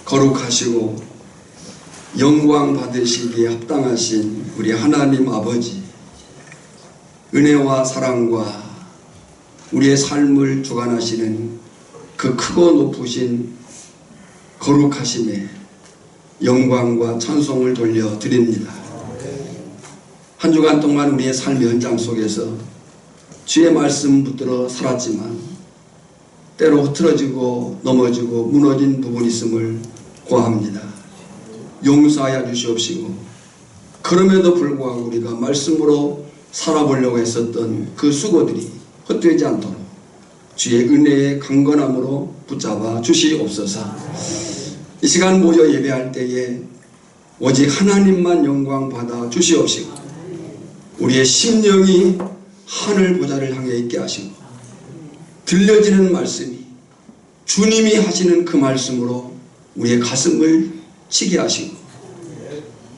거룩하시고 영광 받으시기에 합당하신 우리 하나님 아버지, 은혜와 사랑과 우리의 삶을 주관하시는 그 크고 높으신 거룩하심에 영광과 찬송을 돌려드립니다. 한 주간 동안 우리의 삶의 현장 속에서 주의 말씀 붙들어 살았지만 때로 흐트러지고 넘어지고 무너진 부분이 있음을 고합니다. 용서하여 주시옵시고, 그럼에도 불구하고 우리가 말씀으로 살아보려고 했었던 그 수고들이 헛되지 않도록 주의 은혜의 강건함으로 붙잡아 주시옵소서. 이 시간 모여 예배할 때에 오직 하나님만 영광 받아 주시옵시고, 우리의 심령이 하늘 보좌를 향해 있게 하시고, 들려지는 말씀이 주님이 하시는 그 말씀으로 우리의 가슴을 치게 하시고,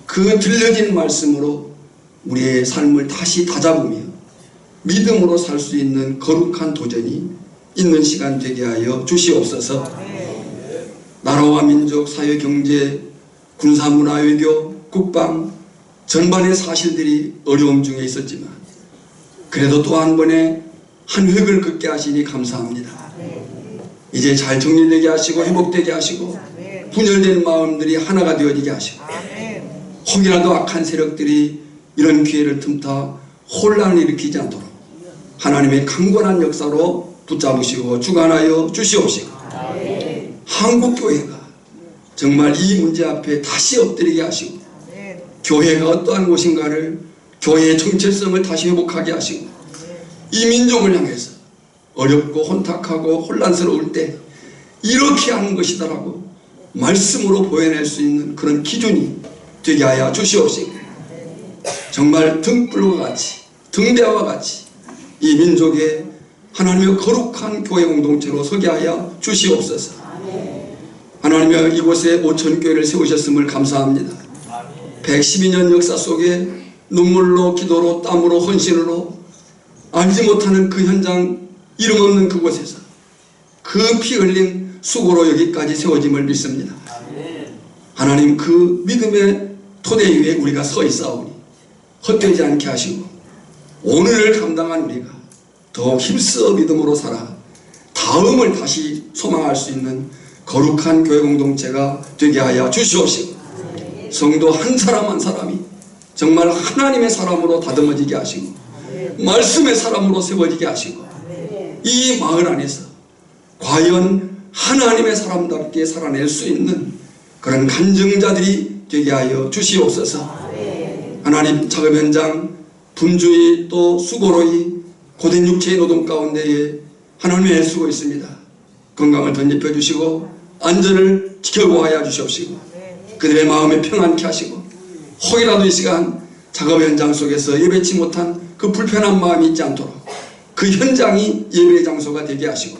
그 들려진 말씀으로 우리의 삶을 다시 다잡으며 믿음으로 살 수 있는 거룩한 도전이 있는 시간 되게 하여 주시옵소서. 나라와 민족, 사회, 경제, 군사, 문화, 외교, 국방 전반의 사실들이 어려움 중에 있었지만 그래도 또 한 번의 한 획을 긋게 하시니 감사합니다. 이제 잘 정리되게 하시고 회복되게 하시고 분열된 마음들이 하나가 되어지게 하시고, 혹이라도 악한 세력들이 이런 기회를 틈타 혼란을 일으키지 않도록 하나님의 강건한 역사로 붙잡으시고 주관하여 주시옵시고, 한국교회가 정말 이 문제 앞에 다시 엎드리게 하시고, 교회가 어떠한 곳인가를, 교회의 정체성을 다시 회복하게 하시고, 이 민족을 향해서 어렵고 혼탁하고 혼란스러울 때 이렇게 하는 것이다라고 말씀으로 보여낼 수 있는 그런 기준이 되게 하여 주시옵시고, 정말 등불과 같이 등대와 같이 이 민족의 하나님의 거룩한 교회 공동체로 서게 하여 주시옵소서. 하나님의 이곳에 5,000교회를 세우셨음을 감사합니다. 112년 역사 속에 눈물로, 기도로, 땀으로, 헌신으로 알지 못하는 그 현장, 이름 없는 그곳에서 그 피 흘린 수고로 여기까지 세워짐을 믿습니다. 하나님, 그 믿음의 토대 위에 우리가 서 있사오니 헛되지 않게 하시고, 오늘을 감당한 우리가 더욱 힘써 믿음으로 살아 다음을 다시 소망할 수 있는 거룩한 교회 공동체가 되게 하여 주시옵시고, 성도 한 사람 한 사람이 정말 하나님의 사람으로 다듬어지게 하시고 말씀의 사람으로 세워지게 하시고, 이 마을 안에서 과연 하나님의 사람답게 살아낼 수 있는 그런 간증자들이 되게 하여 주시옵소서. 하나님, 작업 현장, 분주히 또 수고로이 고된 육체의 노동 가운데에 하나님의 애쓰고 있습니다. 건강을 덧입혀 주시고 안전을 지켜보아야 주시옵시고, 그들의 마음에 평안케 하시고, 혹이라도 이 시간 작업 현장 속에서 예배치 못한 그 불편한 마음이 있지 않도록 그 현장이 예배의 장소가 되게 하시고,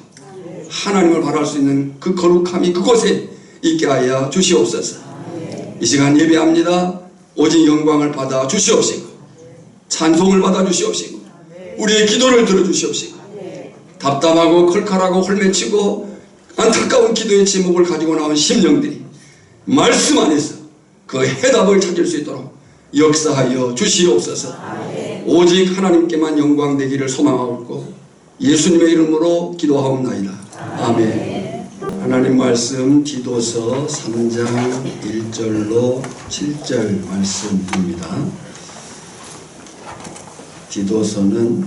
하나님을 바랄 수 있는 그 거룩함이 그곳에 있게 하여 주시옵소서. 이 시간 예배합니다. 오직 영광을 받아 주시옵시고, 찬송을 받아 주시옵시고, 우리의 기도를 들어주시옵시고, 답답하고 칼칼하고 홀맺히고 안타까운 기도의 제목을 가지고 나온 심령들이 말씀 안에서 그 해답을 찾을 수 있도록 역사하여 주시옵소서. 오직 하나님께만 영광 되기를 소망하옵고 예수님의 이름으로 기도하옵나이다. 아멘. 하나님 말씀 디도서 3장 1절로 7절 말씀입니다. 디도서는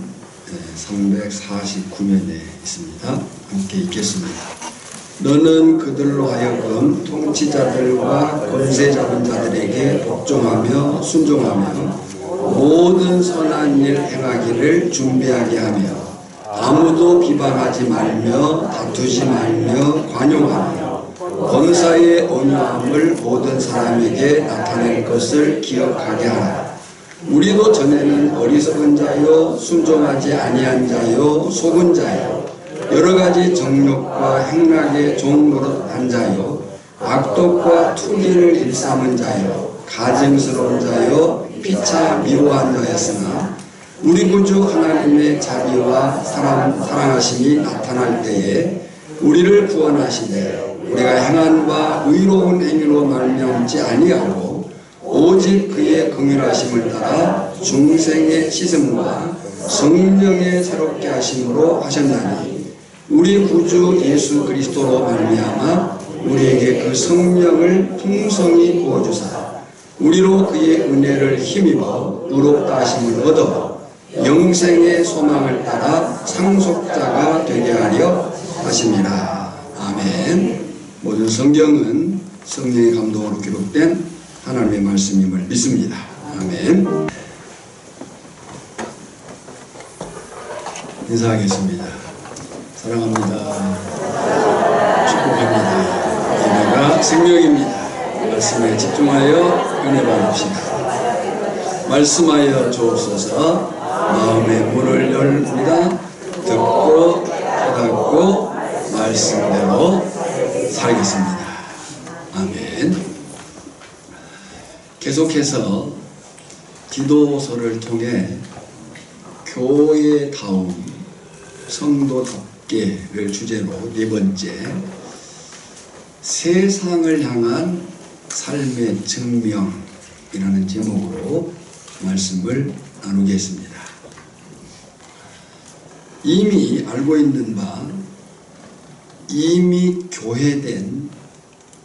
349면에 있습니다. 함께 읽겠습니다. 너는 그들로 하여금 통치자들과 권세 잡은 자들에게 복종하며 순종하며 모든 선한 일 행하기를 준비하게 하며 아무도 비방하지 말며 다투지 말며 관용하며 범사의 온유함을 모든 사람에게 나타낼 것을 기억하게 하라. 우리도 전에는 어리석은 자요 순종하지 아니한 자요 속은 자요 여러가지 정욕과 행락의 종노릇한 자요 악독과 투기를 일삼은 자요 가증스러운 자요 피차 미워한 자였으나 우리 구주 하나님의 자비와 사랑하심이 나타날 때에 우리를 구원하시되 우리가 행한 바 의로운 행위로 말미암지 아니하고 오직 그의 긍휼하심을 따라 중생의 씻음과 성령의 새롭게 하심으로 하셨나니 우리 구주 예수 그리스도로 말미암아 우리에게 그 성령을 풍성히 부어주사 우리로 그의 은혜를 힘입어 의롭다 하심을 얻어 영생의 소망을 따라 상속자가 되게 하려 하심이라. 아멘. 모든 성경은 성령의 감동으로 기록된 하나님의 말씀임을 믿습니다. 아멘. 인사하겠습니다. 사랑합니다. 축복합니다. 예배가 생명입니다. 말씀에 집중하여 은혜 받읍시다. 말씀하여 주옵소서. 마음의 문을 열립니다. 듣고 깨닫고 말씀대로 살겠습니다. 아멘. 계속해서 기도서를 통해 교회다움, 성도답게를 주제로 네 번째, 세상을 향한 삶의 증명이라는 제목으로 말씀을 나누겠습니다. 이미 알고 있는 바, 이미 교회된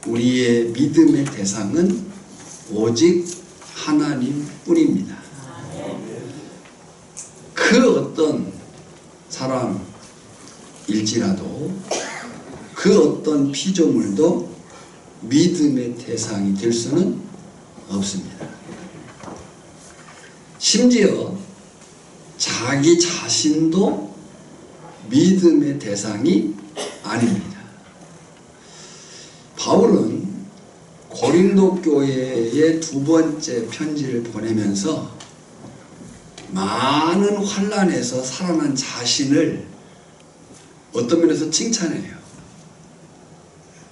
우리의 믿음의 대상은 오직 하나님뿐입니다. 그 어떤 사람일지라도 그 어떤 피조물도 믿음의 대상이 될 수는 없습니다. 심지어 자기 자신도 믿음의 대상이 아닙니다. 바울은 고린도 교회에 두 번째 편지를 보내면서 많은 환난에서 살아난 자신을 어떤 면에서 칭찬해요.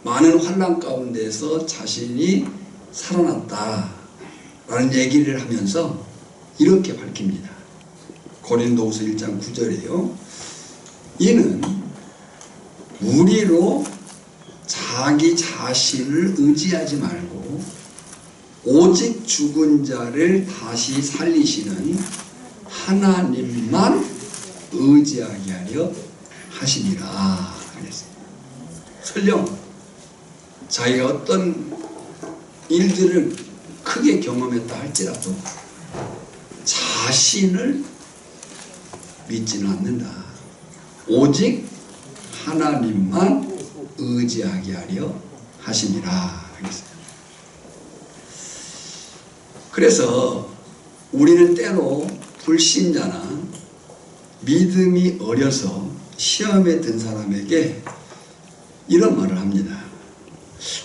많은 환난 가운데서 자신이 살아났다라는 얘기를 하면서 이렇게 밝힙니다. 고린도후서 1장 9절이에요. 이는 무리로 자기 자신을 의지하지 말고 오직 죽은 자를 다시 살리시는 하나님만 의지하게 하려 하시니라 그랬어요. 설령 자기가 어떤 일들을 크게 경험했다 할지라도 자신을 믿지는 않는다. 오직 하나님만 의지하게 하려 하시니라 그랬어요. 그래서 우리는 때로 불신자나 믿음이 어려서 시험에 든 사람에게 이런 말을 합니다.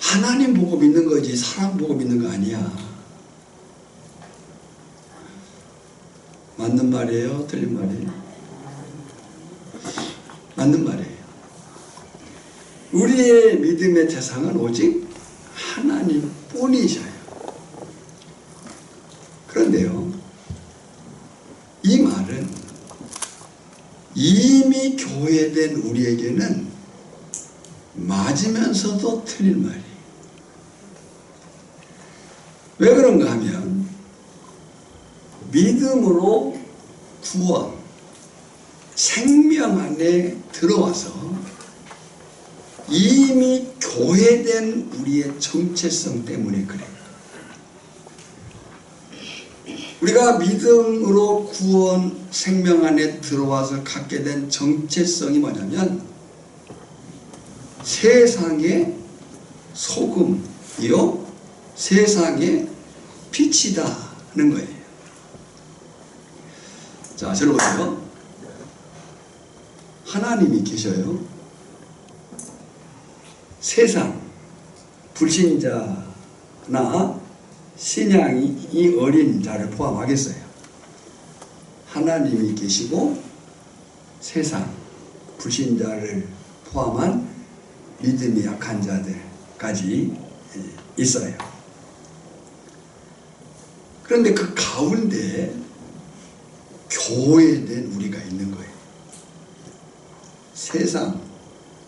하나님 보고 믿는 거지 사람 보고 믿는 거 아니야. 맞는 말이에요? 틀린 말이에요? 맞는 말이에요. 우리의 믿음의 대상은 오직 하나님뿐이셔요. 그런데요, 이 말은 이미 교회된 우리에게는 맞으면서도 틀린 말이에요. 왜 그런가 하면 믿음으로 구원, 생명 안에 들어와서 이미 교회된 우리의 정체성 때문에 그래요. 우리가 믿음으로 구원, 생명 안에 들어와서 갖게 된 정체성이 뭐냐면 세상의 소금이요 세상의 빛이다는 거예요. 자, 저를 보세요. 하나님이 계셔요. 세상, 불신자나 신앙이 어린 자를 포함하겠어요. 하나님이 계시고 세상, 불신자를 포함한 믿음이 약한 자들까지 있어요. 그런데 그 가운데 교회된 우리가 있는 거예요. 세상,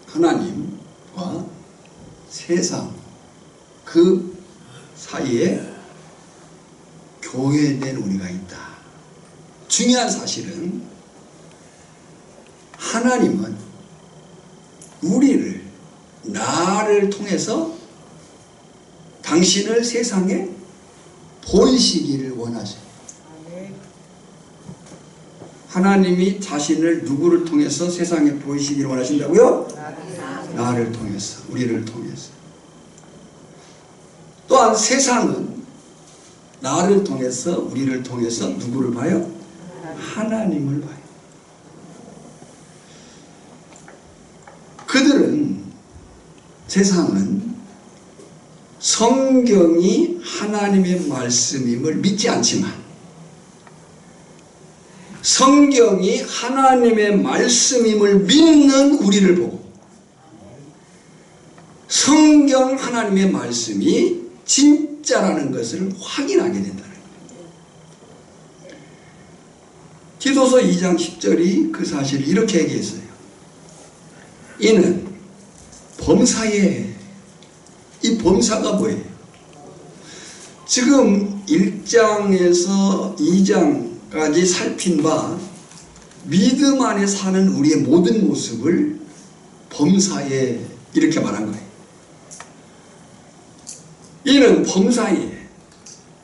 하나님과 세상 그 사이에 교회된 우리가 있다. 중요한 사실은 하나님은 우리를, 나를 통해서 당신을 세상에 보이시기를 원하세요. 하나님이 자신을 누구를 통해서 세상에 보이시기를 원하신다고요? 나를 통해서, 우리를 통해서. 또한 세상은 나를 통해서, 우리를 통해서 누구를 봐요? 하나님을 봐요. 그들은, 세상은 성경이 하나님의 말씀임을 믿지 않지만 성경이 하나님의 말씀임을 믿는 우리를 보고 성경 하나님의 말씀이 진짜라는 것을 확인하게 된다는 거예요. 디도서 2장 10절이 그 사실을 이렇게 얘기했어요. 이는 범사에, 이 범사가 뭐예요? 지금 1장에서 2장까지 살핀 바 믿음 안에 사는 우리의 모든 모습을 범사에 이렇게 말한 거예요. 이는 범사에,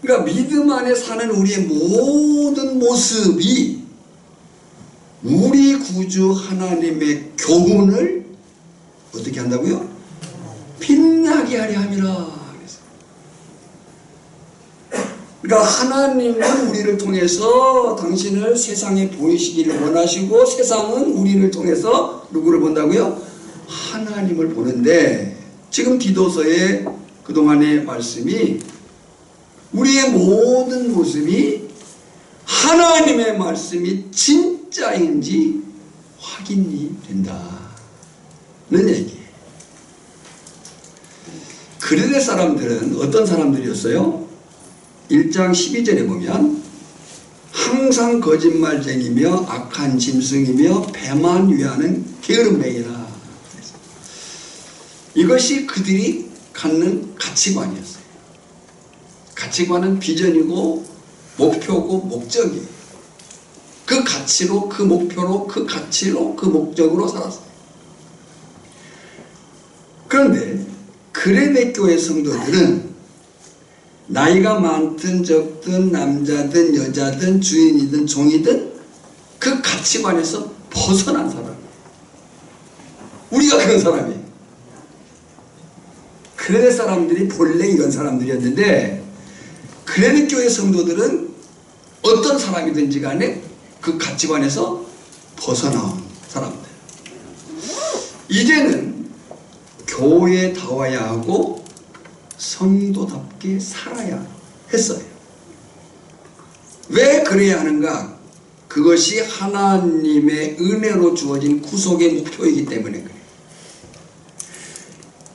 그러니까 믿음 안에 사는 우리의 모든 모습이 우리 구주 하나님의 교훈을 어떻게 한다고요? 빛나게 하려 함이라. 그러니까 하나님은 우리를 통해서 당신을 세상에 보이시기를 원하시고 세상은 우리를 통해서 누구를 본다고요? 하나님을 보는데 지금 디도서의 그동안의 말씀이 우리의 모든 모습이 하나님의 말씀이 진짜인지 확인이 된다는 얘기예요. 그레데 사람들은 어떤 사람들이었어요? 1장 12절에 보면 항상 거짓말쟁이며 악한 짐승이며 배만 위하는 게으름뱅이라. 이것이 그들이 갖는 가치관이었어요. 가치관은 비전이고 목표고 목적이에요. 그 가치로, 그 목표로, 그 가치로, 그 목적으로 살았어요. 그런데 그레데 교회 성도들은 나이가 많든 적든 남자든 여자든 주인이든 종이든 그 가치관에서 벗어난 사람이에요. 우리가 그런 사람이에요. 그레데 사람들이 본래 이런 사람들이었는데 그레데 교회 성도들은 어떤 사람이든지 간에 그 가치관에서 벗어나온 사람들. 이제는 교회다워야 하고 성도답게 살아야 했어요. 왜 그래야 하는가? 그것이 하나님의 은혜로 주어진 구속의 목표이기 때문에 그래요.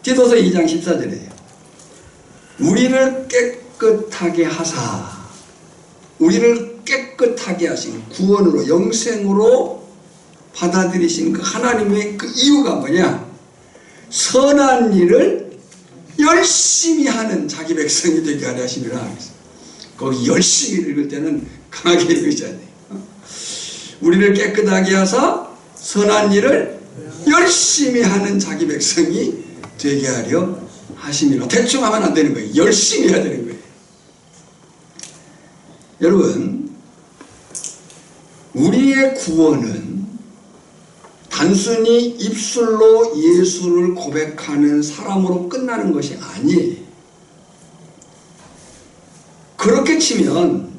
디도서 2장 14절에요. 우리를 깨끗하게 하사, 우리를 깨끗하게 하신 구원으로 영생으로 받아들이신 그 하나님의 그 이유가 뭐냐? 선한 일을 열심히 하는 자기 백성이 되게 하려 하심이라. 거기 열심히 읽을 때는 강하게 읽으셔야 돼요. 우리를 깨끗하게 하사 선한 일을 열심히 하는 자기 백성이 되게 하려 하심이라. 대충 하면 안 되는 거예요. 열심히 해야 되는 거예요. 여러분, 우리의 구원은 단순히 입술로 예수를 고백하는 사람으로 끝나는 것이 아니에요. 그렇게 치면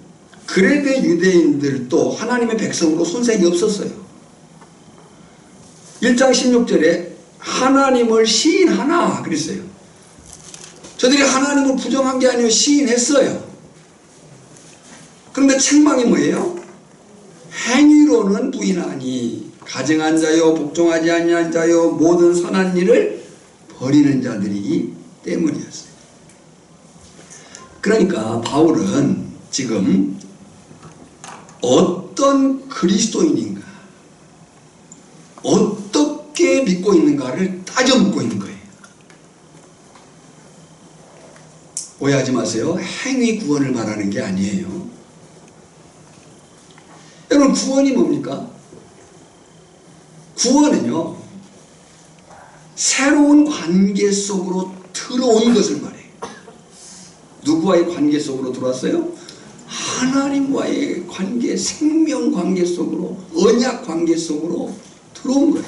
그레데 유대인들도 하나님의 백성으로 손색이 없었어요. 1장 16절에 하나님을 시인하나 그랬어요. 저들이 하나님을 부정한 게 아니고 시인했어요. 그런데 책망이 뭐예요? 행위로는 부인하니 가증한 자요 복종하지 아니한 자요 모든 선한 일을 버리는 자들이기 때문이었어요. 그러니까 바울은 지금 어떤 그리스도인인가, 어떻게 믿고 있는가를 따져 묻고 있는 거예요. 오해하지 마세요. 행위 구원을 말하는 게 아니에요. 여러분, 구원이 뭡니까? 구원은요, 새로운 관계 속으로 들어온 것을 말해요. 누구와의 관계 속으로 들어왔어요? 하나님과의 관계, 생명 관계 속으로, 언약 관계 속으로 들어온 거예요.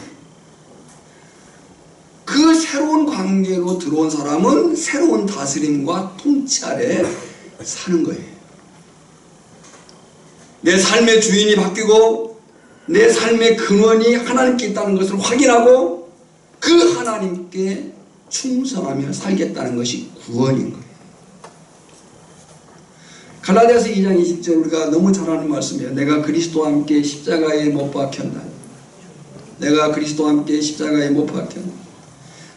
그 새로운 관계로 들어온 사람은 새로운 다스림과 통치 아래 사는 거예요. 내 삶의 주인이 바뀌고 내 삶의 근원이 하나님께 있다는 것을 확인하고 그 하나님께 충성하며 살겠다는 것이 구원인 거예요. 갈라디아서 2장 20절 우리가 너무 잘 아는 말씀이에요. 내가 그리스도와 함께 십자가에 못 박혔나. 내가 그리스도와 함께 십자가에 못 박혔나.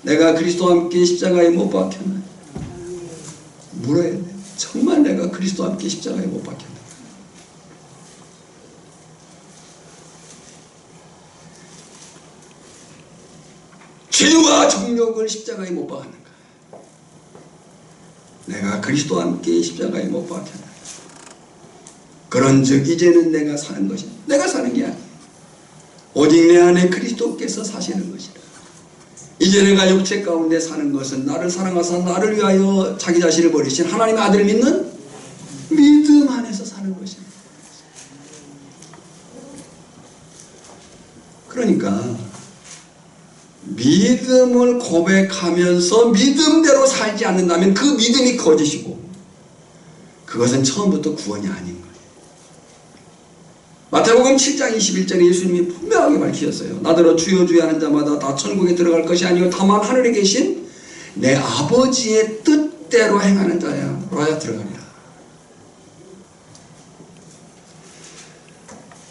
내가 그리스도와 함께 십자가에 못 박혔나. 물어야 돼. 정말 내가 그리스도와 함께 십자가에 못 박혔나. 죄와 정욕을 십자가에 못 박았는가. 내가 그리스도와 함께 십자가에 못 박혔나. 그런즉 이제는 내가 사는 것이다. 내가 사는 게 아니야. 오직 내 안에 그리스도께서 사시는 것이다. 이제 내가 육체 가운데 사는 것은 나를 사랑하사 나를 위하여 자기 자신을 버리신 하나님의 아들을 믿는 믿음 안에서 사는 것입니다. 그러니까 믿음을 고백하면서 믿음대로 살지 않는다면 그 믿음이 거짓이고 그것은 처음부터 구원이 아닌 거예요. 마태복음 7장 21절에 예수님이 분명하게 밝히셨어요. 나더러 주여 주여 하는 자마다 다 천국에 들어갈 것이 아니요 다만 하늘에 계신 내 아버지의 뜻대로 행하는 자야로야 들어가리라.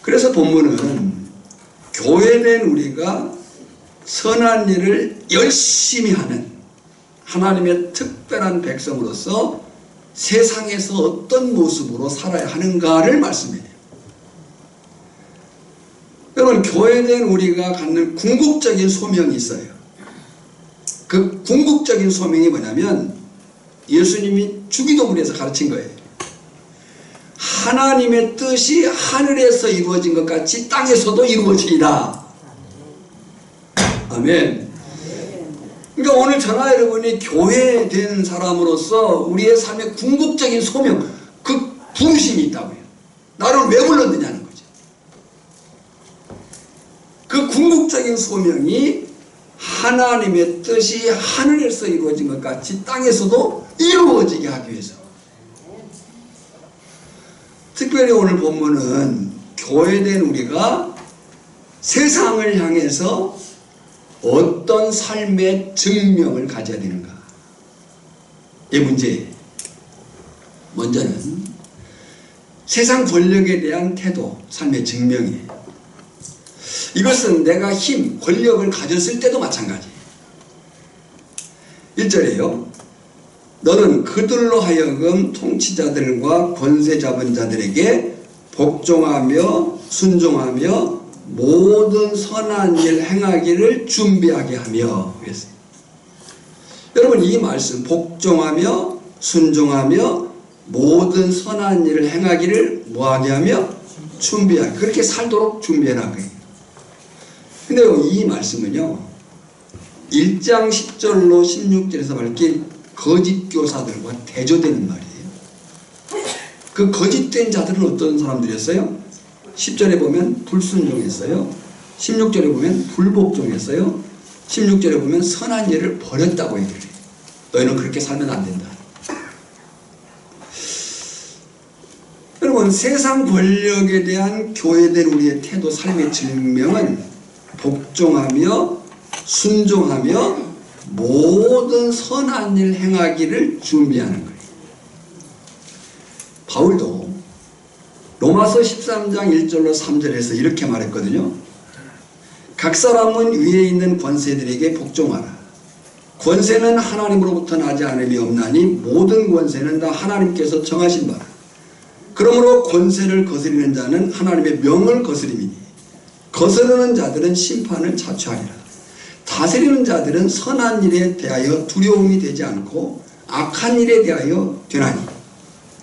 그래서 본문은 교회된 우리가 선한 일을 열심히 하는 하나님의 특별한 백성으로서 세상에서 어떤 모습으로 살아야 하는가를 말씀해요. 여러분, 교회된 우리가 갖는 궁극적인 소명이 있어요. 그 궁극적인 소명이 뭐냐면 예수님이 주기도문에서 가르친 거예요. 하나님의 뜻이 하늘에서 이루어진 것 같이 땅에서도 이루어지리라. 아멘. 그러니까 오늘 저나 여러분이 교회된 사람으로서 우리의 삶의 궁극적인 소명, 그 부르심이 있다고요. 나를 왜 불렀느냐는 거죠. 그 궁극적인 소명이 하나님의 뜻이 하늘에서 이루어진 것 같이 땅에서도 이루어지게 하기 위해서. 특별히 오늘 본문은 교회된 우리가 세상을 향해서 어떤 삶의 증명을 가져야 되는가. 이 문제예요. 먼저는 세상 권력에 대한 태도, 삶의 증명이에요. 이것은 내가 힘, 권력을 가졌을 때도 마찬가지예요. 1절에요. 너는 그들로 하여금 통치자들과 권세 잡은 자들에게 복종하며 순종하며 모든 선한 일 행하기를 준비하게 하며 그랬어요. 여러분, 이 말씀 복종하며 순종하며 모든 선한 일을 행하기를 뭐하게 하며 준비하게, 그렇게 살도록 준비해라. 근데 이 말씀은요 1장 10절로 16절에서 밝힌 거짓 교사들과 대조되는 말이에요. 그 거짓된 자들은 어떤 사람들이었어요? 10절에 보면 불순종했어요. 16절에 보면 불복종했어요. 16절에 보면 선한 일을 버렸다고 얘기를 해요. 너희는 그렇게 살면 안 된다. 여러분, 세상 권력에 대한 교회된 우리의 태도, 삶의 증명은 복종하며 순종하며 모든 선한 일 행하기를 준비하는 거예요. 바울도 로마서 13장 1절로 3절에서 이렇게 말했거든요. 각 사람은 위에 있는 권세들에게 복종하라. 권세는 하나님으로부터 나지 않음이 없나니 모든 권세는 다 하나님께서 정하신 바라. 그러므로 권세를 거스리는 자는 하나님의 명을 거스림이니 거스르는 자들은 심판을 자초하리라. 다스리는 자들은 선한 일에 대하여 두려움이 되지 않고 악한 일에 대하여 되나니.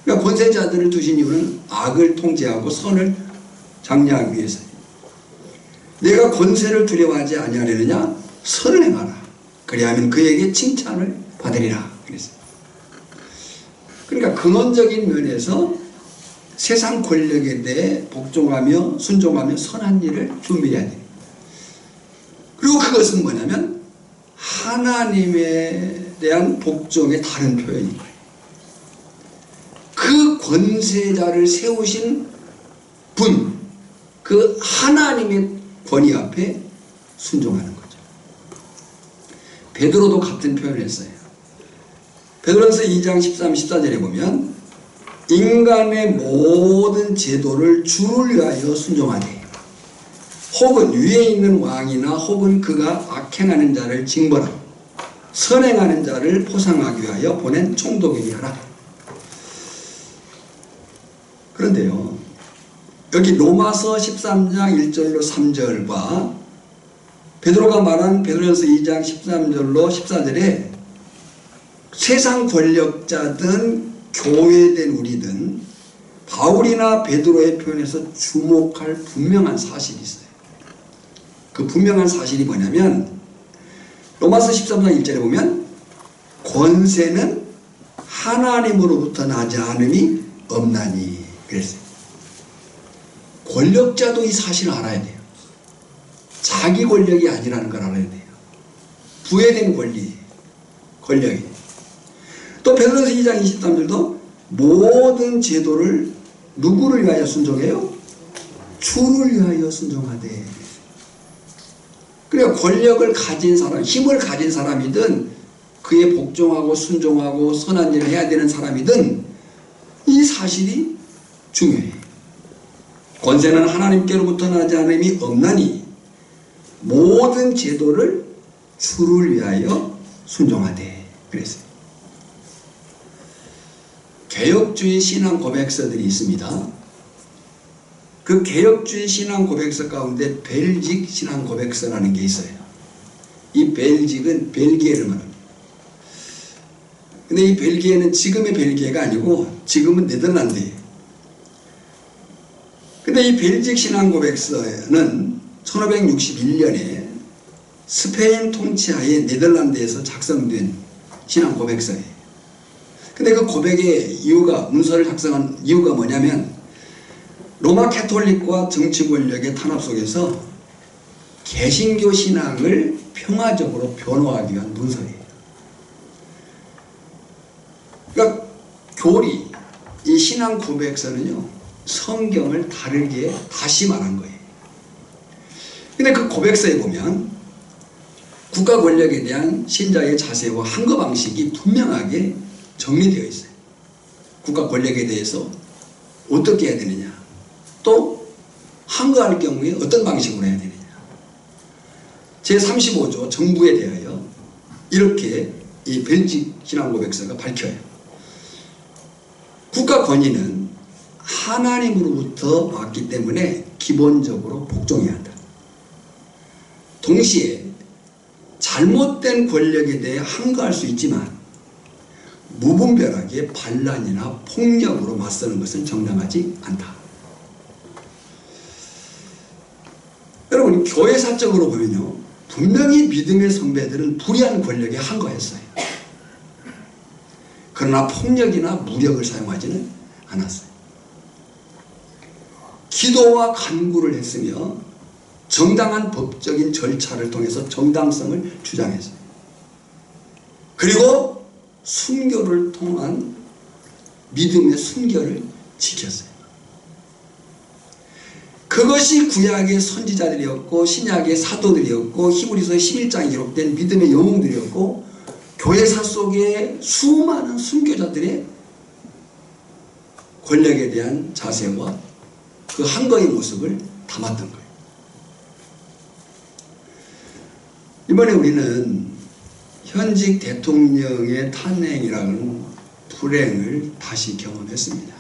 그러니까 권세자들을 두신 이유는 악을 통제하고 선을 장려하기 위해서예요. 내가 권세를 두려워하지 아니하려느냐? 선을 행하라. 그리하면 그에게 칭찬을 받으리라. 그랬어요. 그러니까 근원적인 면에서 세상 권력에 대해 복종하며 순종하며 선한 일을 준비해야 돼요. 그리고 그것은 뭐냐면 하나님에 대한 복종의 다른 표현인 거예요. 그 권세자를 세우신 분, 그 하나님의 권위 앞에 순종하는 거죠. 베드로도 같은 표현을 했어요. 베드로전서 2장 13, 14절에 보면 인간의 모든 제도를 주를 위하여 순종하되 혹은 위에 있는 왕이나 혹은 그가 악행하는 자를 징벌하고 선행하는 자를 포상하기 위하여 보낸 총독에게 하라. 그런데요, 여기 로마서 13장 1절로 3절과 베드로가 말한 베드로전서 2장 13절로 14절에 세상 권력자든 교회된 우리든 바울이나 베드로의 표현에서 주목할 분명한 사실이 있어요. 그 분명한 사실이 뭐냐면 로마서 13장 1절에 보면 권세는 하나님으로부터 나지 않음이 없나니 그랬어요. 권력자도 이 사실을 알아야 돼요. 자기 권력이 아니라는 걸 알아야 돼요. 부여된 권력이. 또 베드로전서 2장 23절도 모든 제도를 누구를 위하여 순종해요? 주를 위하여 순종하되. 그러니까 권력을 가진 사람, 힘을 가진 사람이든 그에 복종하고 순종하고 선한 일을 해야 되는 사람이든 이 사실이 중요해요. 권세는 하나님께로부터 나지 않음이 없나니 모든 제도를 주를 위하여 순종하되 그랬어요. 개혁주의 신앙 고백서들이 있습니다. 그 개혁주의 신앙 고백서 가운데 벨직 신앙 고백서라는 게 있어요. 이 벨직은 벨기에를 말합니다. 근데 이 벨기에는 지금의 벨기에가 아니고 지금은 네덜란드예요. 근데 이 벨직 신앙 고백서는 1561년에 스페인 통치하에 네덜란드에서 작성된 신앙 고백서예요. 근데 그 고백의 이유가, 문서를 작성한 이유가 뭐냐면 로마 캐톨릭과 정치 권력의 탄압 속에서 개신교 신앙을 평화적으로 변호하기 위한 문서예요. 그러니까 교리, 이 신앙 고백서는요, 성경을 다르게 다시 말한 거예요. 근데 그 고백서에 보면 국가 권력에 대한 신자의 자세와 항거 방식이 분명하게 정리되어 있어요. 국가 권력에 대해서 어떻게 해야 되느냐, 또 항거할 경우에 어떤 방식으로 해야 되느냐. 제35조 정부에 대하여 이렇게 이 벨직 신앙고백서가 밝혀요. 국가 권위는 하나님으로부터 왔기 때문에 기본적으로 복종해야 한다. 동시에 잘못된 권력에 대해 항거할 수 있지만 무분별하게 반란이나 폭력으로 맞서는 것은 정당하지 않다. 여러분, 교회사적으로 보면요, 분명히 믿음의 선배들은 불의한 권력에 항거했어요. 그러나 폭력이나 무력을 사용하지는 않았어요. 기도와 간구를 했으며 정당한 법적인 절차를 통해서 정당성을 주장했어요. 그리고 순교를 통한 믿음의 순결을 지켰어요. 그것이 구약의 선지자들이었고 신약의 사도들이었고 히브리서 11장에 기록된 믿음의 영웅들이었고 교회사 속에 수많은 순교자들의 권력에 대한 자세와 그 항거의 모습을 담았던 거예요. 이번에 우리는 현직 대통령의 탄핵이라는 불행을 다시 경험했습니다.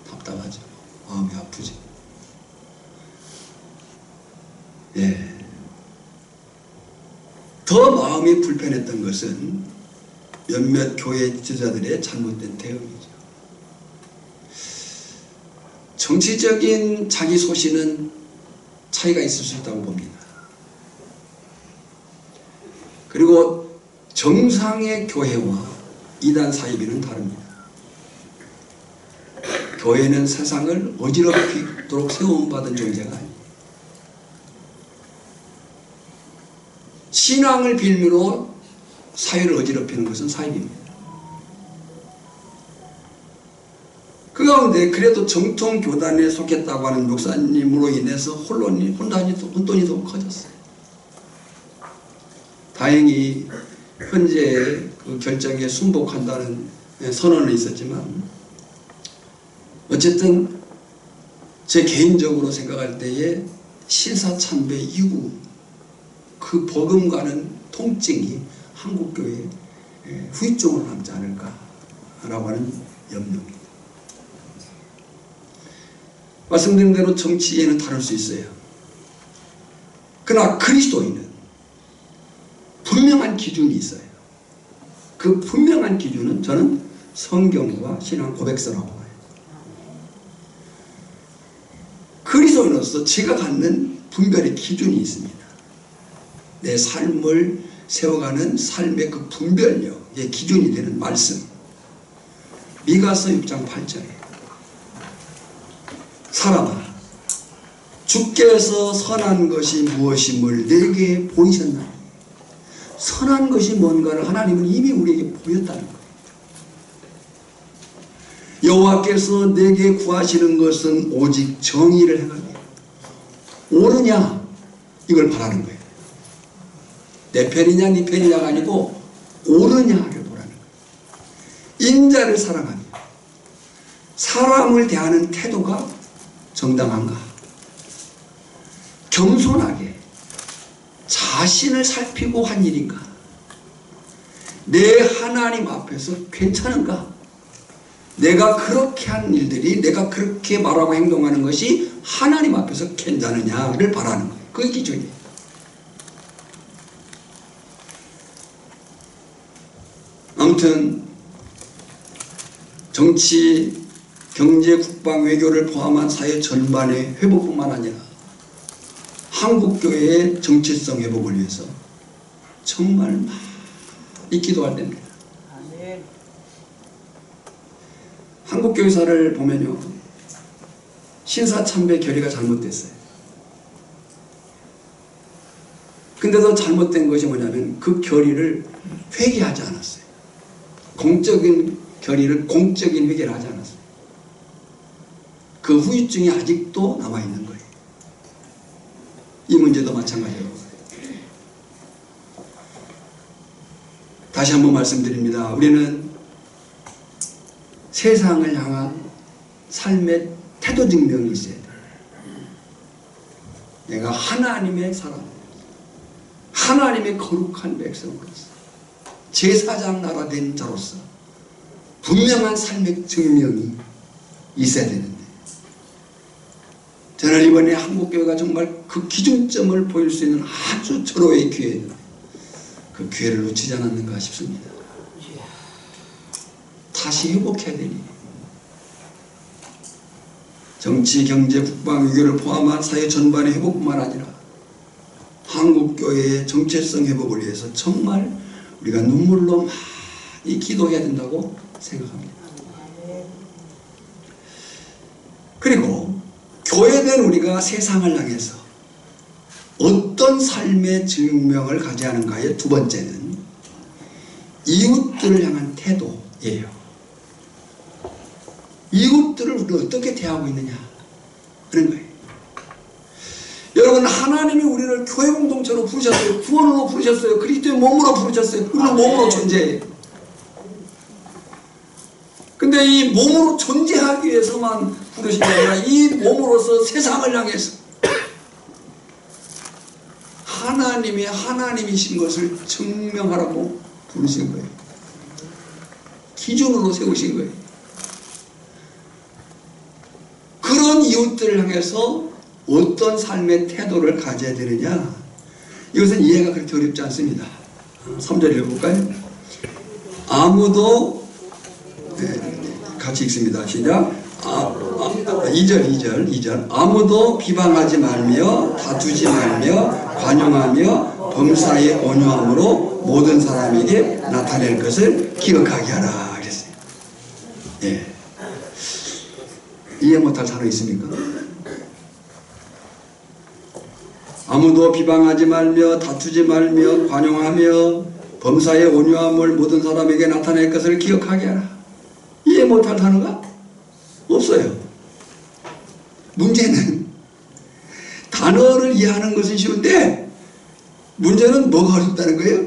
답답하죠. 마음이 아프죠. 더 마음이 불편했던 것은 몇몇 교회 지도자들의 잘못된 대응이죠. 정치적인 자기 소신은 차이가 있을 수 있다고 봅니다. 그리고 정상의 교회와 이단 사이비는 다릅니다. 교회는 세상을 어지럽히도록 세움받은 존재가 아닙니다. 신앙을 빌미로 사회를 어지럽히는 것은 사입입니다. 그 가운데 그래도 정통 교단에 속했다고 하는 목사님으로 인해서 혼돈이 더 커졌어요. 다행히 현재 그 결정에 순복한다는 선언은 있었지만 어쨌든 제 개인적으로 생각할 때에 신사참배 이후 그 버금가는 통증이 한국교회에 후유증으로 남지 않을까라고 하는 염려입니다. 말씀드린 대로 정치에는 다를 수 있어요. 그러나 그리스도인은 분명한 기준이 있어요. 그 분명한 기준은 저는 성경과 신앙 고백서라고 봐요. 그리스도인으로서 제가 갖는 분별의 기준이 있습니다. 내 삶을 세워가는 삶의 그 분별력의 기준이 되는 말씀. 미가서 6장 8절에 사람아 주께서 선한 것이 무엇임을 내게 보이셨나니. 선한 것이 뭔가를 하나님은 이미 우리에게 보였다는 거예요. 여호와께서 내게 구하시는 것은 오직 정의를 행하며 옳으냐 이걸 바라는 거예요. 내 편이냐 네 편이냐가 아니고 옳으냐를 보라는 거예요. 인자를 사랑하며 사람을 대하는 태도가 정당한가. 겸손하게 자신을 살피고 한 일인가. 내 하나님 앞에서 괜찮은가. 내가 그렇게 한 일들이 내가 그렇게 말하고 행동하는 것이 하나님 앞에서 괜찮으냐를 바라는 거예요. 그게 기준이에요. 아무튼 정치, 경제, 국방, 외교를 포함한 사회 전반의 회복뿐만 아니라 한국교회의 정체성 회복을 위해서 정말 많이 기도할 때입니다. 한국교회사를 보면요, 신사참배 결의가 잘못됐어요. 근데도 잘못된 것이 뭐냐면 그 결의를 회개하지 않았어요. 공적인 결의를 공적인 회개를 하지 않았어요. 그 후유증이 아직도 남아있는 거예요. 이 문제도 마찬가지로. 다시 한번 말씀드립니다. 우리는 세상을 향한 삶의 태도 증명이 있어야 돼요. 내가 하나님의 사람, 하나님의 거룩한 백성으로서 제사장 나라 된 자로서 분명한 삶의 증명이 있어야 되는데, 저는 이번에 한국교회가 정말 그 기준점을 보일 수 있는 아주 절호의 기회인데 그 기회를 놓치지 않았는가 싶습니다. 다시 회복해야 되니 정치, 경제, 국방, 외교를 포함한 사회 전반의 회복뿐만 아니라 한국교회의 정체성 회복을 위해서 정말 우리가 눈물로 많이 기도해야 된다고 생각합니다. 그리고 교회된 우리가 세상을 향해서 어떤 삶의 증명을 가져야 하는가의 두 번째는 이웃들을 향한 태도예요. 이웃들을 우리가 어떻게 대하고 있느냐 그런 거예요. 여러분, 하나님이 우리를 교회 공동체로 부르셨어요. 구원으로 부르셨어요. 그리스도의 몸으로 부르셨어요. 우리는 몸으로 존재해요. 근데 이 몸으로 존재하기 위해서만 부르신 게 아니라 이 몸으로서 세상을 향해서 하나님이 하나님이신 것을 증명하라고 부르신 거예요. 기준으로 세우신 거예요. 그런 이웃들을 향해서 어떤 삶의 태도를 가져야 되느냐, 이것은 이해가 그렇게 어렵지 않습니다. 3절 읽어볼까요? 아무도 같이 읽습니다. 시작. 2절 아무도 비방하지 말며 다투지 말며 관용하며 범사에 온유함으로 모든 사람에게 나타낼 것을 기억하게 하라 그랬어요. 예. 이해 못할 사람 있습니까? 아무도 비방하지 말며 다투지 말며 관용하며 범사에 온유함을 모든 사람에게 나타낼 것을 기억하게 하라. 이해 못할 단어가 없어요. 문제는 단어를 이해하는 것은 쉬운데 문제는 뭐가 어렵다는 거예요?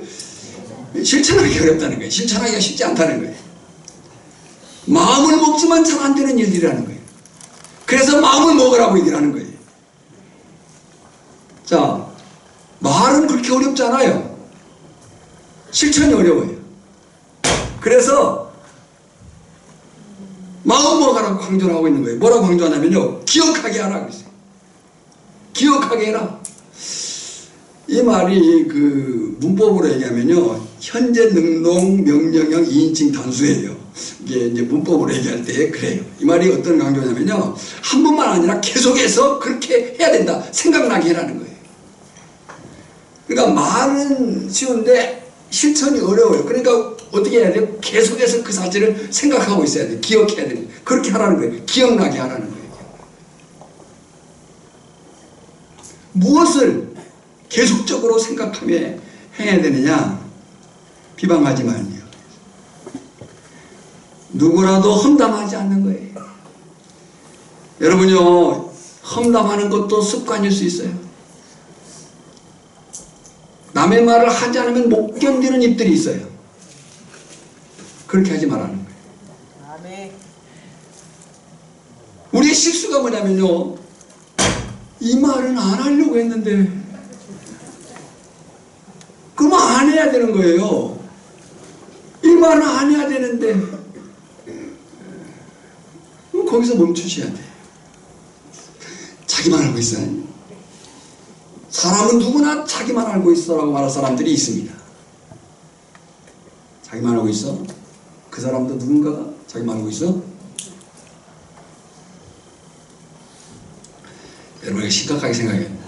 실천하기 어렵다는 거예요. 실천하기가 쉽지 않다는 거예요. 마음을 먹지만 잘 안 되는 일이라는 거예요. 그래서 마음을 먹으라고 얘기를 하는 거예요. 자, 말은 그렇게 어렵지 않아요. 실천이 어려워요. 그래서 마음 먹으라고 강조를 하고 있는 거예요. 뭐라고 강조하냐면요, 기억하게 하라 그랬어요. 기억하게 해라. 이 말이 그 문법으로 얘기하면요, 현재 능동 명령형 2인칭 단수예요. 이게 이제 문법으로 얘기할 때 그래요. 이 말이 어떤 강조냐면요, 한 번만 아니라 계속해서 그렇게 해야 된다. 생각나게 해라는 거예요. 그러니까 말은 쉬운데 실천이 어려워요. 그러니까 어떻게 해야 돼요? 계속해서 그 사실을 생각하고 있어야 돼요. 기억해야 돼요. 그렇게 하라는 거예요. 기억나게 하라는 거예요. 무엇을 계속적으로 생각하며 해야 되느냐? 비방하지 말며 누구라도 험담하지 않는 거예요. 여러분요, 험담하는 것도 습관일 수 있어요. 남의 말을 하지 않으면 못 견디는 입들이 있어요. 그렇게 하지 말라는 거예요. 아멘. 우리의 실수가 뭐냐면요, 이 말은 안 하려고 했는데 그러면 안 해야 되는 거예요. 이 말은 안 해야 되는데 거기서 멈추셔야 돼요. 자기만 알고 있어요. 사람은 누구나 자기만 알고 있어라고 말할 사람들이 있습니다. 자기만 알고 있어? 그 사람도 누군가가 자기만 알고 있어? 여러분, 심각하게 생각해야 합니다.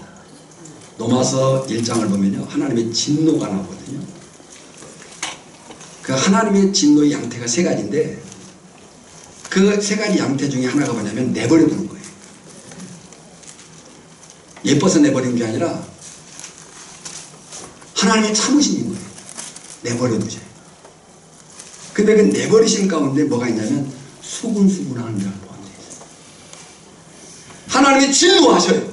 로마서 1장을 보면요, 하나님의 진노가 나오거든요. 그 하나님의 진노의 양태가 세 가지인데 그 세 가지 양태 중에 하나가 뭐냐면 내버려 두는 거예요. 예뻐서 내버리는 게 아니라 하나님의 참으심인 거예요. 내버려 두세요. 근데 그 내버리신 가운데 뭐가 있냐면 수군수군하는 자가 포함되어 있어요. 하나님이 진노하셔요.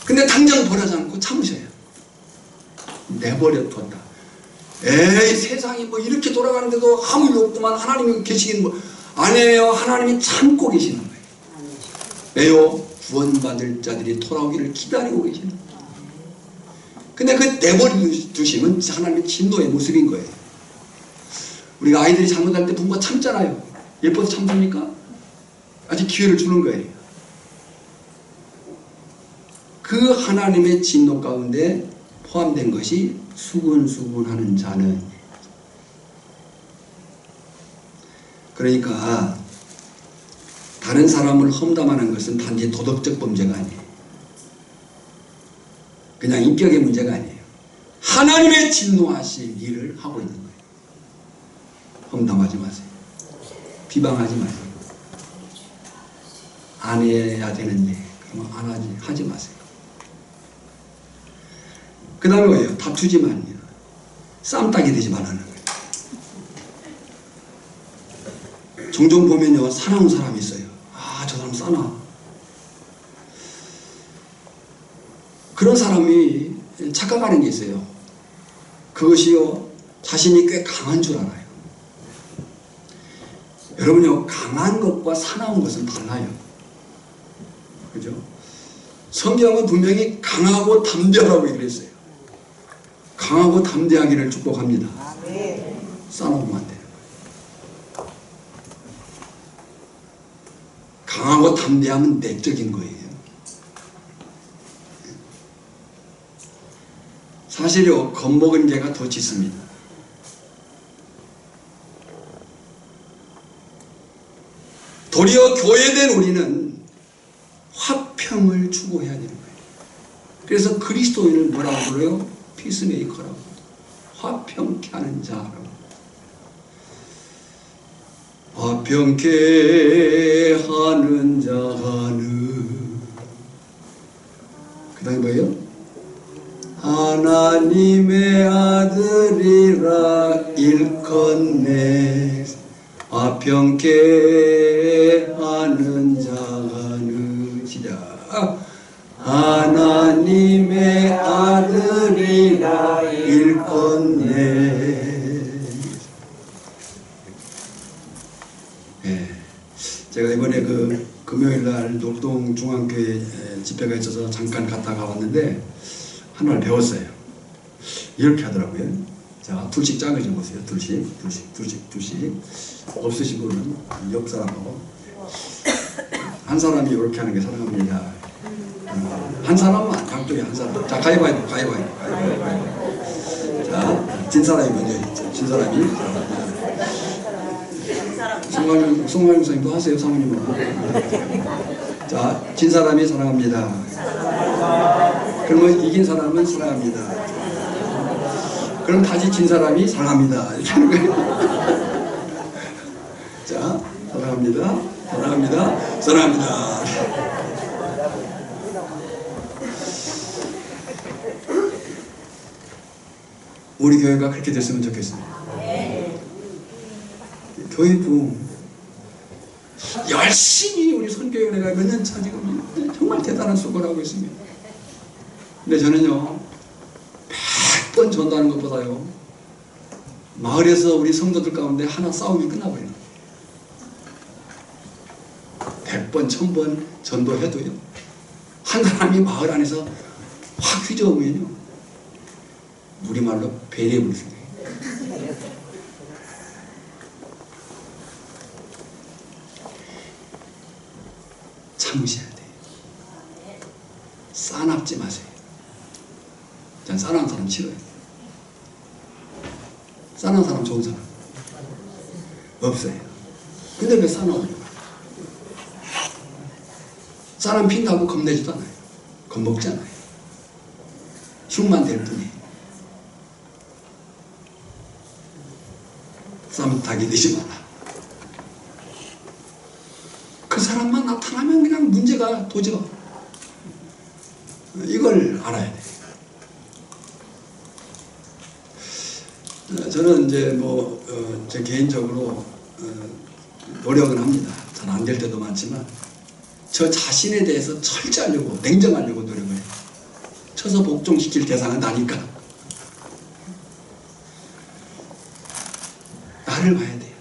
근데 당장 버리지 않고 참으셔요. 내버려 뒀다. 에이, 세상이 뭐 이렇게 돌아가는데도 아무 일 없구만. 하나님이 계시긴 뭐 아니에요. 하나님이 참고 계시는 거예요. 왜요? 구원받을 자들이 돌아오기를 기다리고 계시는 거예요. 근데 그 내버려 두심은 하나님의 진노의 모습인 거예요. 우리가 아이들이 잘못할 때 부모가 참잖아요. 예뻐서 참습니까? 아직 기회를 주는 거예요. 그 하나님의 진노 가운데 포함된 것이 수군수군하는 자는, 그러니까 다른 사람을 험담하는 것은 단지 도덕적 범죄가 아니에요. 그냥 인격의 문제가 아니에요. 하나님의 진노하실 일을 하고 있는 거예요. 험담하지 마세요. 비방하지 마세요. 안 해야 되는데 그러면 안 하지 마세요. 그 다음에 뭐예요? 다투지 말며 쌈딱이 되지 말라는 거예요. 종종 보면요, 사나운 사람이 있어요. 아, 저 사람 싸나. 그런 사람이 착각하는 게 있어요. 그것이요, 자신이 꽤 강한 줄 알아요. 여러분요, 강한 것과 사나운 것은 달라요. 그죠? 성경은 분명히 강하고 담대하라고 얘기했어요. 강하고 담대하기를 축복합니다. 싸놓으면 안 돼요. 강하고 담대함은 내적인 거예요. 사실요, 겁먹은 개가 더 짖습니다. 도리어 교회된 우리는 화평을 추구해야 되는 거예요. 그래서 그리스도인을 뭐라고 불러요? 피스메이커라고. 화평케 하는 자라고. 화평케 하는 자는 그 다음에 뭐예요? 하나님의 아들이라 일컫네. 화평케 하는 자는 시작. 하나님의 아들이라 일컫네. 네. 제가 이번에 그 금요일날 녹동중앙교회 집회가 있어서 잠깐 갔다가 왔는데 하나를 배웠어요. 이렇게 하더라고요. 자, 둘씩 짝을 적으세요. 둘씩. 없으신 분은 옆 사람하고 한 사람이 이렇게 하는 게 사랑합니다. 한 사람만, 양쪽에 한 사람. 자, 가위바위보. 자, 진 사람이 먼저 있죠. 진 사람이. 송강영 선생님도 하세요, 사모님은. 자, 진 사람이 사랑합니다. 그러면 이긴 사람은 사랑합니다. 그럼 다시 진 사람이 사랑합니다. 이렇게 하는 거예요. 자, 사랑합니다. 우리 교회가 그렇게 됐으면 좋겠습니다. 교회 부흥 열심히 우리 선교회가 몇 년 차 지금 정말 대단한 수고를 하고 있습니다. 근데 저는요 100번 전도하는 것보다요 마을에서 우리 성도들 가운데 하나 싸움이 끝나버려요. 100번 1000번 전도해도요 한 사람이 마을 안에서 확 휘저으면요 우리말로 배려버리는 거예요. 참으셔야 돼요. 싸납지 마세요. 전 싸나운 사람 싫어요. 싸나운 사람 좋은 사람 없어요. 근데 왜 싸나워요? 사람 핀다고 겁내지도 않아요. 겁먹지 않아요. 흉만 될 뿐이에요. 쌈타기 되지 마라. 그 사람만 나타나면 그냥 문제가 도져. 이걸 알아야 돼. 저는 이제 제 개인적으로 노력은 합니다. 잘 안 될 때도 많지만 저 자신에 대해서 철저하려고 냉정하려고 노력을 해요. 쳐서 복종시킬 대상은 나니까. 나를 봐야 돼요.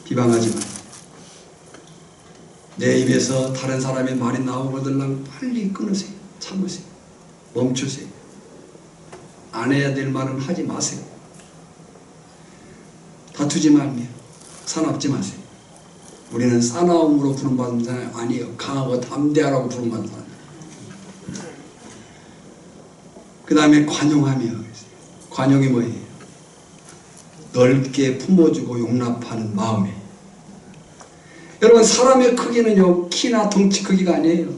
비방하지 마요. 내 입에서 다른 사람의 말이 나오거든 빨리 끊으세요. 참으세요. 멈추세요. 안 해야 될 말은 하지 마세요. 다투지 말며 사납지 마세요. 우리는 사나움으로 부름받는 사람이 아니에요. 강하고 담대하라고 부름받는 사람이에요. 그 다음에 관용하며. 관용이 뭐예요? 넓게 품어주고 용납하는 마음이에요. 여러분 사람의 크기는요 키나 덩치 크기가 아니에요.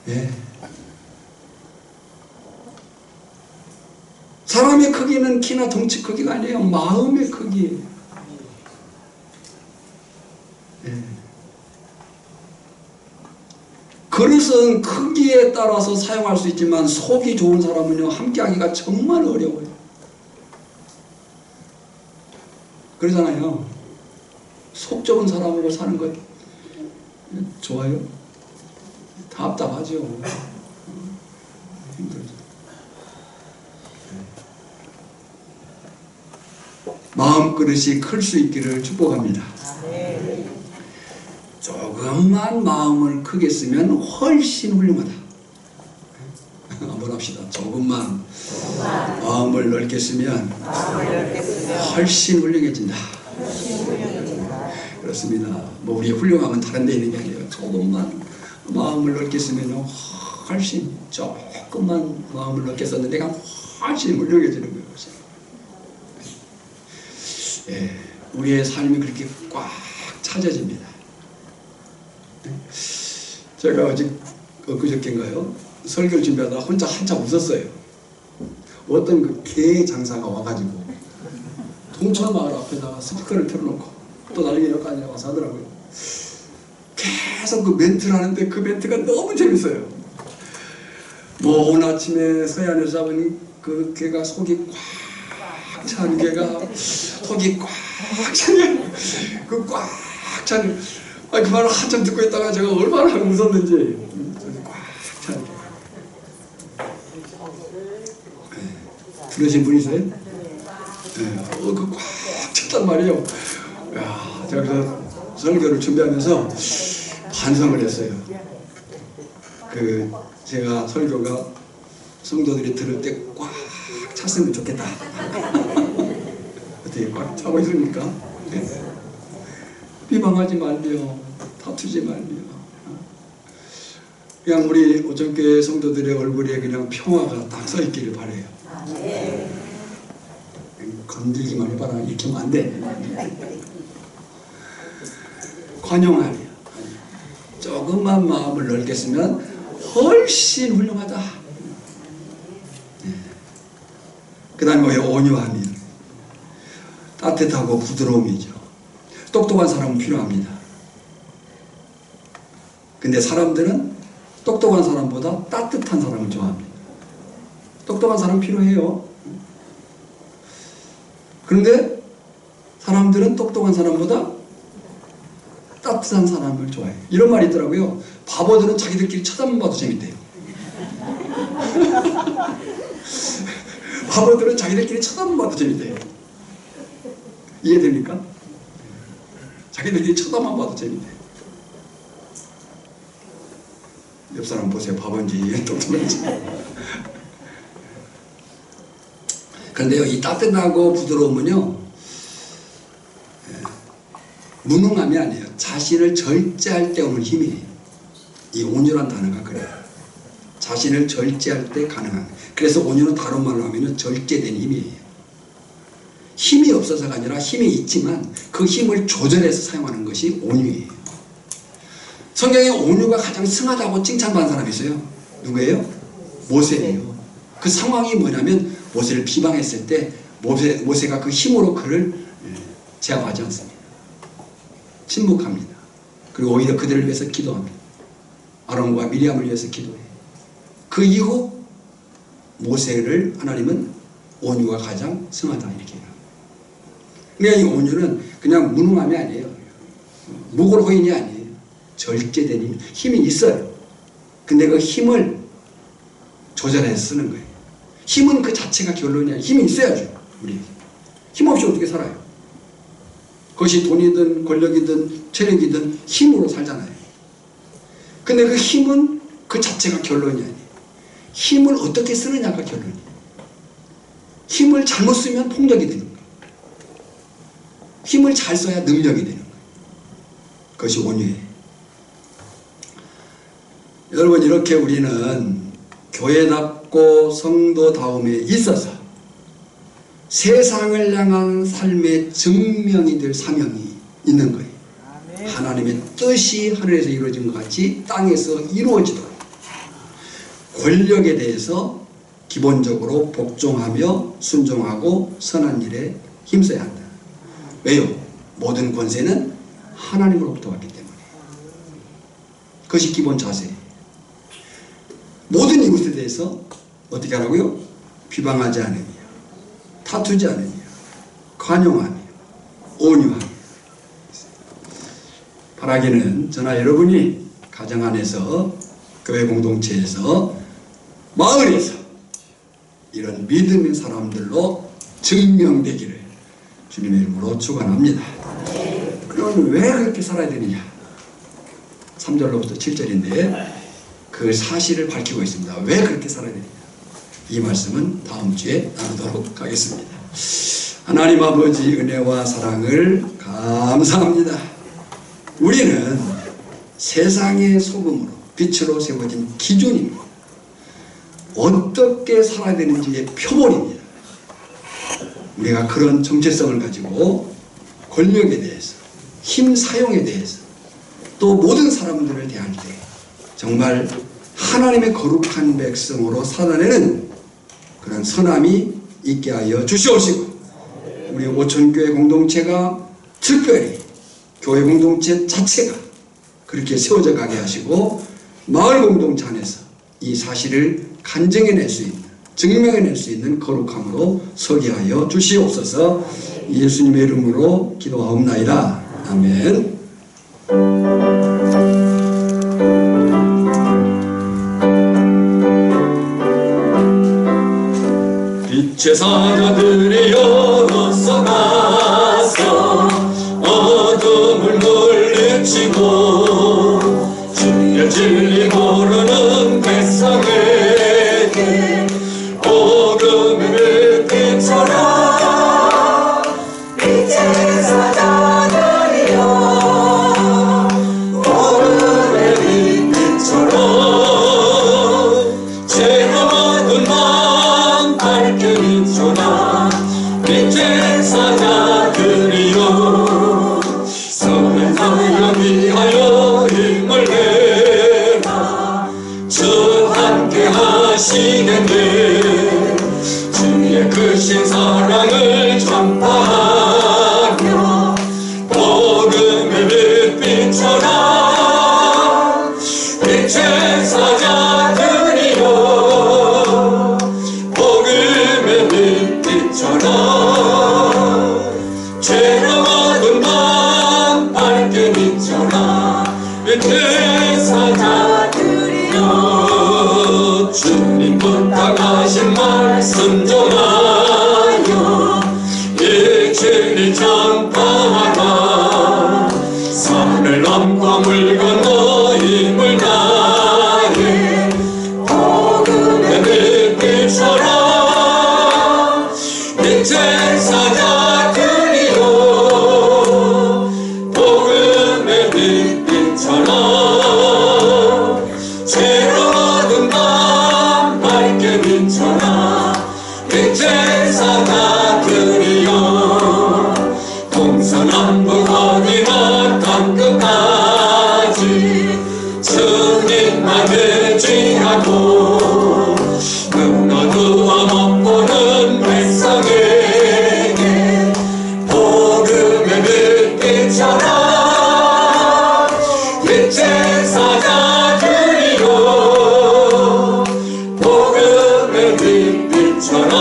예. 사람의 크기는 키나 덩치 크기가 아니에요. 마음의 크기예요. 예. 그릇은 크기에 따라서 사용할 수 있지만 속이 좋은 사람은요 함께하기가 정말 어려워요. 그러잖아요. 속 좁은 사람하고 사는 거 좋아요? 답답하죠. 힘들죠. 마음 그릇이 클 수 있기를 축복합니다. 조금만 마음을 크게 쓰면 훨씬 훌륭하다. 한번 합시다. 조금만 마음을 넓게 쓰면 훨씬 훌륭해진다. 그렇습니다. 우리 훌륭함은 다른 데 있는 게 아니에요. 조금만 마음을 넓게 쓰면 훨씬 조금만 마음을 넓게 썼는데 훨씬 훌륭해지는 거예요. 예, 우리의 삶이 그렇게 꽉 차져집니다. 제가 엊그저께인가요? 설교를 준비하다가 혼자 한참 웃었어요. 어떤 그 개 장사가 와가지고 동천마을 앞에다가 스피커를 틀어놓고 또 나중에 여기까지 와서 하더라고요. 계속 그 멘트를 하는데 그 멘트가 너무 재밌어요. 뭐 오늘 아침에 서해안에서 잡은 그 개가 속이 꽉 찬 개가 속이 꽉 찬 그 꽉 찬 그 말을 한참 듣고 있다가 제가 얼마나 웃었는지. 꽉 찬 개. 들으신 분 있어요? 네. 그 꽉 찼단 말이에요. 야, 제가 그래서 설교를 준비하면서 반성을 했어요. 제가 설교가 성도들이 들을 때 꽉 찼으면 좋겠다. 어떻게 꽉 차고 있습니까? 네. 비방하지 말며 다투지 말며 그냥 우리 오천교회 성도들의 얼굴에 그냥 평화가 딱 서 있기를 바라요. 건들기만 해봐라 이렇게 하면 안 돼. 관용하려 조금만 마음을 넓게 쓰면 훨씬 훌륭하다. 그 다음에 뭐예요? 온유함이요. 따뜻하고 부드러움이죠. 똑똑한 사람은 필요합니다. 근데 사람들은 똑똑한 사람보다 따뜻한 사람을 좋아합니다. 똑똑한 사람 필요해요. 그런데 사람들은 똑똑한 사람보다 따뜻한 사람을 좋아해요. 이런 말이 있더라고요. 바보들은 자기들끼리 쳐다만 봐도 재밌대요. 바보들은 자기들끼리 쳐다만 봐도 재밌대요. 이해됩니까? 자기들끼리 쳐다만 봐도 재밌대요. 옆 사람 보세요. 바본지 똑똑한지. 그런데요, 이 따뜻하고 부드러움은요, 무능함이 아니에요. 자신을 절제할 때 오는 힘이에요. 이 온유란 단어가 그래요. 자신을 절제할 때 가능한. 그래서 온유는 다른 말로 하면 절제된 힘이에요. 힘이 없어서가 아니라 힘이 있지만 그 힘을 조절해서 사용하는 것이 온유예요. 성경에 온유가 가장 승하다고 칭찬받은 사람이 있어요. 누구예요? 모세예요. 그 상황이 뭐냐면 모세를 비방했을 때 모세가 그 힘으로 그를 제압하지 않습니다. 침묵합니다. 그리고 오히려 그들을 위해서 기도합니다. 아론과 미리암을 위해서 기도해요. 그 이후 모세를 하나님은 온유가 가장 승하다 이렇게 해요. 그러니까 이 온유는 그냥 무능함이 아니에요. 무골호인이 아니에요. 절제된 힘이 있어요. 근데 그 힘을 조절해서 쓰는 거예요. 힘은 그 자체가 결론이 아니에요. 힘이 있어야죠. 우리 힘 없이 어떻게 살아요? 그것이 돈이든 권력이든 체력이든 힘으로 살잖아요. 근데 그 힘은 그 자체가 결론이 아니에요. 힘을 어떻게 쓰느냐가 결론이에요. 힘을 잘못 쓰면 폭력이 되는 거예요. 힘을 잘 써야 능력이 되는 거예요. 그것이 온유예요. 여러분, 이렇게 우리는 교회답고 성도다움에 있어서 세상을 향한 삶의 증명이 될 사명이 있는 거예요. 아멘. 하나님의 뜻이 하늘에서 이루어진 것 같이 땅에서 이루어지도록 권력에 대해서 기본적으로 복종하며 순종하고 선한 일에 힘써야 한다. 왜요? 모든 권세는 하나님으로부터 왔기 때문에. 그것이 기본 자세예요. 모든 이웃에 대해서 어떻게 하라고요? 비방하지 않으며, 다투지 않으며, 관용하며, 온유하며. 바라기는 저나 여러분이 가정 안에서, 교회 공동체에서, 마을에서 이런 믿음의 사람들로 증명되기를 주님의 이름으로 축원합니다. 그러면 왜 그렇게 살아야 되느냐? 3절로부터 7절인데 그 사실을 밝히고 있습니다. 왜 그렇게 살아야 되느냐? 이 말씀은 다음 주에 나누도록 하겠습니다. 하나님 아버지 은혜와 사랑을 감사합니다. 우리는 세상의 소금으로 빛으로 세워진 기준입니다. 어떻게 살아야 되는지의 표본입니다. 우리가 그런 정체성을 가지고 권력에 대해서, 힘 사용에 대해서, 또 모든 사람들을 대할 때 정말 하나님의 거룩한 백성으로 살아내는 그런 선함이 있게 하여 주시옵시고, 우리 오천교회 공동체가 특별히 교회 공동체 자체가 그렇게 세워져 가게 하시고, 마을 공동체 안에서 이 사실을 간증해낼 수 있는, 증명해낼 수 있는 거룩함으로 서게 하여 주시옵소서. 예수님의 이름으로 기도하옵나이다. 아멘. 빛의 사자들이여 어서 나서 어둠을 물리치고 주의 진리 모르는 백성에게 복음을 비춰라. 빛의 사자들이여 복음을 비춰라. 죄로 어두운 마음 밝게 비춰라. 빛의 사자들이여 선을 다하여 위하여 힘을 내라. 주 함께 하시는데 주의 크신 사랑을 전파하며 복음의 빛 비춰라. 빛의 사자들이여 복음의 빛 비춰라. 죄로 어두운 마음 밝게 비춰라. 빛의 사자들이여 주님 부탁하신 말씀 전하여 이 진리 전파하라. 산을 넘고 물 건너 힘을 다해 복음의 빛 비춰라. 빛의 사자들이여 복음의 빛 비춰라. 죄로 어두운 마음 밝게 비춰라. 빛의 사자들이여 동서남북 어디나 땅끝까지 주님만 의지하고 눈 어두워 못 보는 백성에게 복음의 빛 비춰라. 빛의 사자들이여 복음의 빛 비춰라.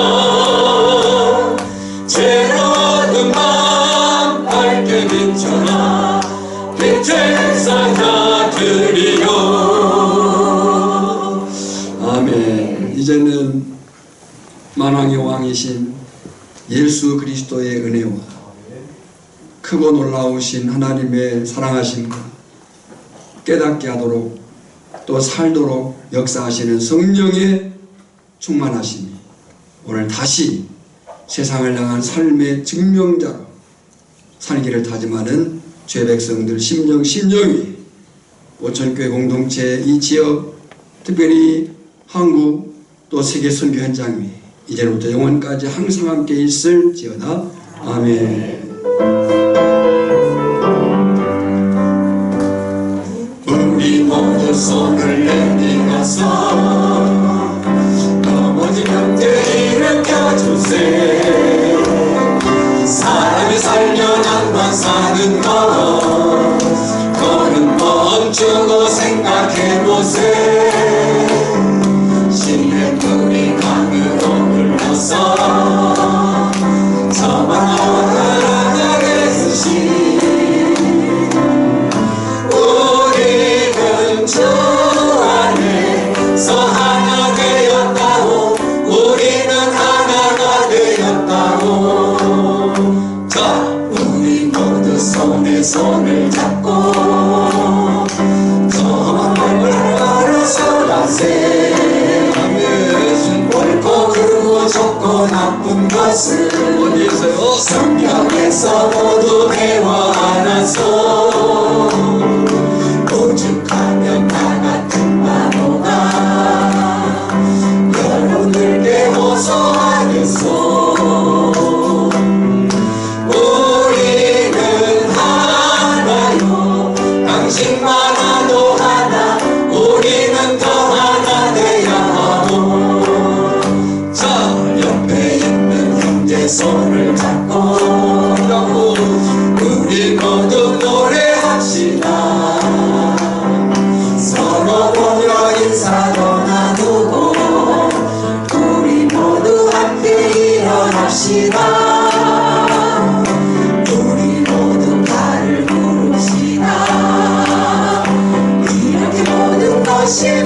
죄로 어두운 마음 밝게 비춰라. 빛의 사자들이여. 아멘. 이제는 만왕의 왕이신 예수 그리스도의 은혜와 크고 놀라우신 하나님의 사랑하심과 깨닫게 하도록 또 살도록 역사하시는 성령의 충만하심이 오늘 다시 세상을 향한 삶의 증명자로 살기를 다짐하는 죄백성들 심령이 오천교회 공동체 이 지역, 특별히 한국 또 세계 선교 현장 위에 이제부터 영원까지 항상 함께 있을지어다. 아멘. 우리 모두 손을 내밀어서 넘어진 형제 일으켜주세. 사람이 살려나만 사는 것 그는 멈추고 생각해보세. 신의 뿌리 강으로 흘러서 저만 하나님의 뜻이 우리는 주 안에서 하나 되었다오. 우리는 하나가 되었다오. 자, 우리 모두 손에 손을 잡고 저만 하늘 걸어서 가세. 옳고 그르고 좋고 나쁜 것을 어디에서요? 성경에서 모두 배워 알아서 오죽하면 나 같은 바보가 여러분들께 호소하겠소. 우리는 손을 잡고 우리 모두 노래합시다. 서로 보며 인사도 나누고 우리 모두 함께 일어납시다. 우리 모두 발을 구릅시다. 이렇게 모든 것이